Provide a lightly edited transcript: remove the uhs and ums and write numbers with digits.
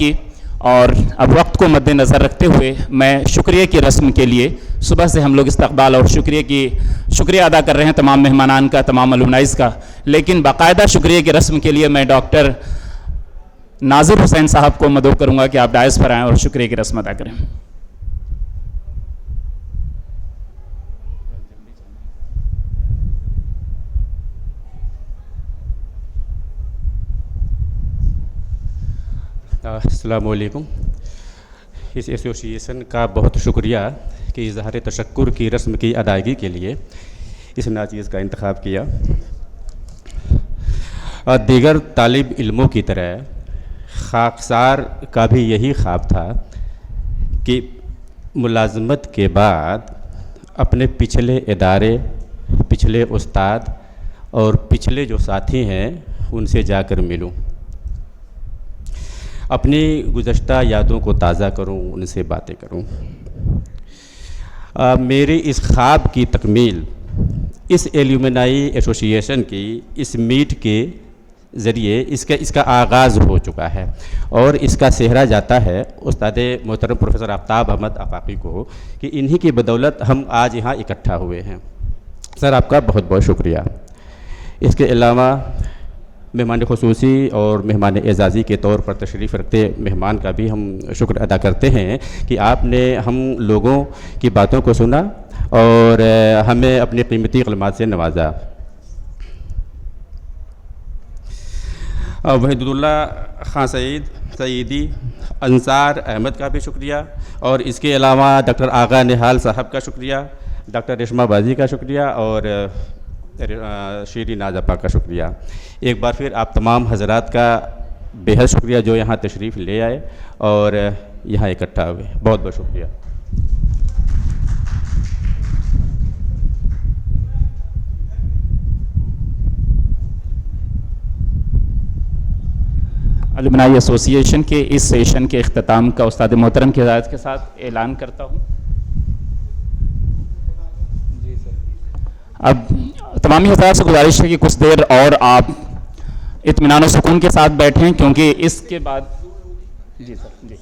की, और अब वक्त को मद्देनज़र रखते हुए मैं शुक्रिया की रस्म के लिए सुबह से हम लोग इस्तकबाल और शुक्रिया अदा कर रहे हैं तमाम मेहमानान का, तमाम अलुमनाइज़ का। लेकिन बाकायदा शुक्रिया की रस्म के लिए मैं डॉक्टर नाज़िर हुसैन साहब को मदऊ करूँगा कि आप डायस पर आएँ और शुक्रिया की रस्म अदा करें। अस्सलामु अलैकुम। इस एसोसिएशन का बहुत शुक्रिया कि इज़हार तशक्कुर की रस्म की अदायगी के लिए इस नाचीज़ का इंतखाब किया। दीगर तालिब इल्मों की तरह खाकसार का भी यही ख्वाब था कि मुलाजमत के बाद अपने पिछले इदारे, पिछले उस्ताद और पिछले जो साथी हैं उनसे जाकर मिलूं, अपनी गुज़श्ता यादों को ताज़ा करूं, उनसे बातें करूं। मेरी इस ख्वाब की तकमील इस एल्यूमिनाई एसोसिएशन की इस मीट के ज़रिए इसका आगाज़ हो चुका है और इसका सेहरा जाता है उस्ताद मोहतरम प्रोफेसर आफ्ताब अहमद आफाकी को कि इन्हीं की बदौलत हम आज यहाँ इकट्ठा हुए हैं। सर, आपका बहुत बहुत शुक्रिया। इसके अलावा मेहमान ख़ुसूसी और मेहमान एज़ाज़ी के तौर पर तशरीफ़ रखते मेहमान का भी हम शुक्र अदा करते हैं कि आपने हम लोगों की बातों को सुना और हमें अपनी कीमती कलमात से नवाजा। वहीदुल्ला खां सईदी अंसार अहमद का भी शुक्रिया और इसके अलावा डॉक्टर आगा निहाल साहब का शुक्रिया, डॉक्टर रेशमा बाजी का शुक्रिया और शीरी नाज़पा का शुक्रिया। एक बार फिर आप तमाम हज़रात का बेहद शुक्रिया जो यहाँ तशरीफ़ ले आए और यहाँ इकट्ठा हुए। बहुत बहुत शुक्रिया। अलुमनाई एसोसिएशन के इस सेशन के इख्तिताम का उस्ताद मोहतरम की हिदायत के साथ ऐलान करता हूँ। अब तमामी हज़रात से गुजारिश है कि कुछ देर और आप इत्मीनान और सुकून के साथ बैठें, क्योंकि इसके बाद जी सर जी